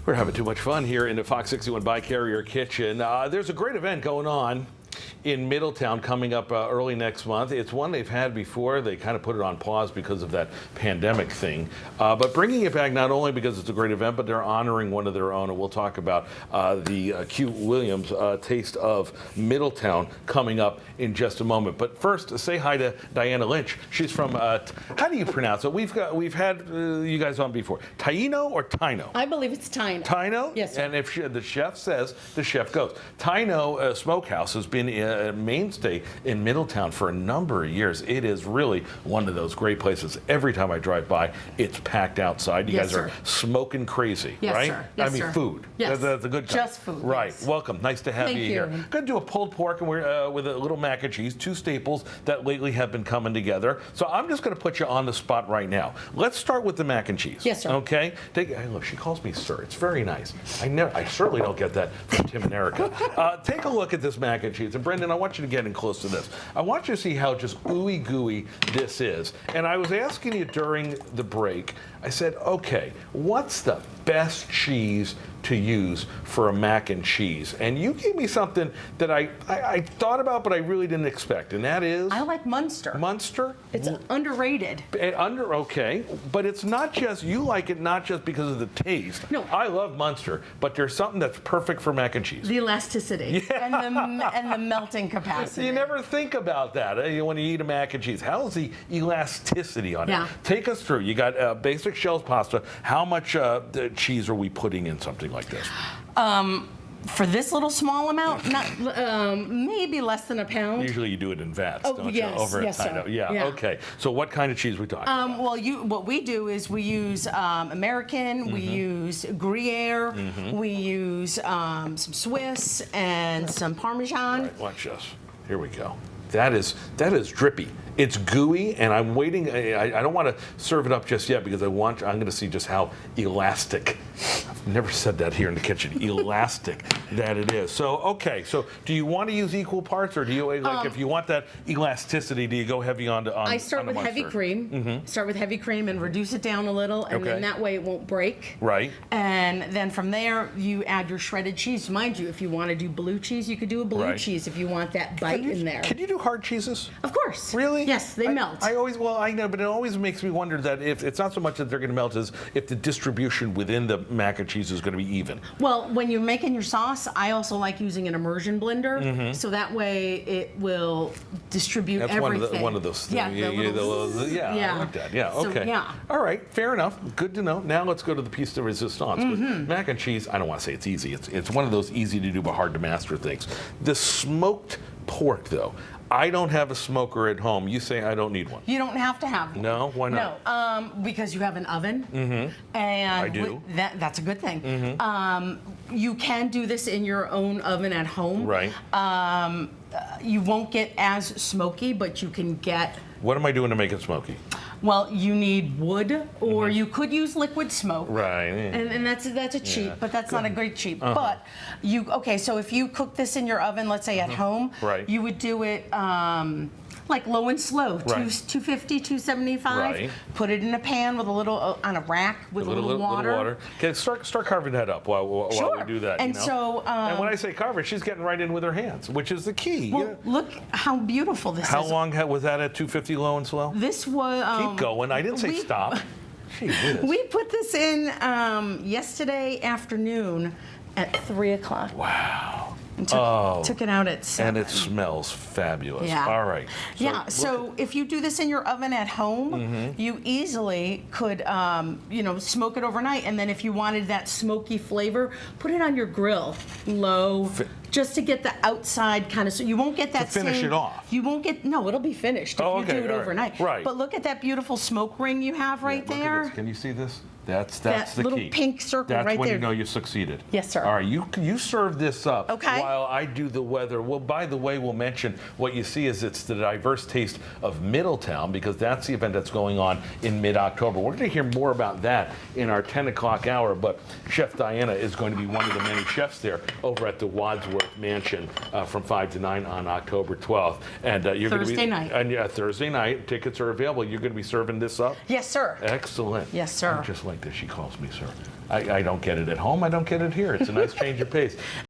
We're having too much fun here in the Fox 61 Bi-Carrier Kitchen. There's a great event going on in Middletown coming up early next month. It's one they've had before. They kind of put it on pause because of that pandemic thing. But bringing it back not only because it's a great event, but they're honoring one of their own. And we'll talk about the Q Williams Taste of Middletown coming up in just a moment. But first, say hi to Diana Lynch. She's from, how do you pronounce it? We've had you guys on before. Taino or Taino? I believe it's Taino. Taino? Yes, sir. And if the chef says, the chef goes. Taino Smokehouse has been a mainstay in Middletown for a number of years. It is really one of those great places. Every time I drive by, it's packed outside. You Yes, guys sir. are smoking crazy, Yes, right? sir. Yes, I mean, sir. food. Yes. That's a good kind. Just food, Right. yes. Welcome. Nice to have Thank you you. here. Going to do a pulled pork and we're with a little mac and cheese, two staples that lately have been coming together. So I'm just going to put you on the spot right now. Let's start with the mac and cheese. Yes, sir. Okay. Hey, look, she calls me sir. It's very nice. I certainly don't get that from Tim and Erica. Take a look at this mac and cheese. And Brendan, I want you to get in close to this. I want you to see how just ooey gooey this is. And I was asking you during the break, I said, okay, what's the best cheese to use for a mac and cheese? And you gave me something that I thought about, but I really didn't expect, and that is? I like Munster. Munster? It's underrated. Okay, but it's not just, you like it not just because of the taste. No. I love Munster, but there's something that's perfect for mac and cheese. The elasticity and the melting capacity. You never think about that when you eat a mac and cheese. How's the elasticity on Yeah. it? Take us through. You got basic shells pasta. How much cheese are we putting in something like this? For this little small amount, maybe less than a pound. Usually you do it in vats, Oh, don't yes, you? Over yes, at Taino. sir. Yeah, Yeah. okay. So what kind of cheese are we talking about? Well, what we do is we use American, we use Gruyere, we use some Swiss and some Parmesan. Right, watch this. Here we go. That is drippy. It's gooey, and I'm waiting. I don't want to serve it up just yet because I'm going to see just how elastic. I've never said that here in the kitchen. Elastic that it is. So okay. So do you want to use equal parts, or do you like if you want that elasticity? Do you go heavy on? I start with heavy cream. Start with heavy cream and reduce it down a little, and then that way it won't break. Right. And then from there you add your shredded cheese. Mind you, if you want to do blue cheese, you could do a blue cheese if you want that bite in there. Can you do hard cheeses? Of course. Really? Yes, they melt. I know, but it always makes me wonder that if it's not so much that they're going to melt as if the distribution within the mac and cheese is going to be even. Well, when you're making your sauce, I also like using an immersion blender, so that way it will distribute everything. That's one of those things. Yeah, I like that. Yeah, So, okay. yeah. All right, fair enough. Good to know. Now let's go to the piece de resistance. Mac and cheese, I don't want to say it's easy. It's one of those easy to do but hard to master things. The smoked pork, though. I don't have a smoker at home. You say I don't need one. You don't have to have one. No? Why not? No, because you have an oven. And I do. That's a good thing. You can do this in your own oven at home. Right. You won't get as smoky, but you can get. What am I doing to make it smoky? Well, you need wood, or you could use liquid smoke. Right. And that's a cheap, but that's not a great cheap. But so if you cook this in your oven, let's say at home, you would do it like low and slow, 250, 275. Right. Put it in a pan with a little on a rack with a little water. Okay, start carving that up while we do that. And and when I say carve it, she's getting right in with her hands, which is the key. Well, look how beautiful this is. How long was that at 250 low and slow? This was. Keep going. I didn't say stop. Gee whiz. We put this in yesterday afternoon at 3 o'clock. Wow. And took it out at 7. And it smells fabulous. Yeah. All right. So if you do this in your oven at home, you easily could, smoke it overnight. And then if you wanted that smoky flavor, put it on your grill, low, just to get the outside kind of, so you won't get that to finish it off. You won't get, no, it'll be finished if you do it overnight. Right. But look at that beautiful smoke ring you have right Look at there. this. Can you see this? That's the key. That little pink circle right there. That's when you know you succeeded. Yes, sir. All right, you serve this up Okay. while I do the weather. Well, by the way, we'll mention what you see is it's the diverse taste of Middletown because that's the event that's going on in mid-October. We're going to hear more about that in our 10 o'clock hour, but Chef Diana is going to be one of the many chefs there over at the Wadsworth Mansion from 5 to 9 on October 12th. And you're Thursday going to be, night. And Thursday night. Tickets are available. You're going to be serving this up? Yes, sir. Excellent. Yes, sir. Just like this, she calls me sir. I don't get it at home. I don't get it here. It's a nice change of pace.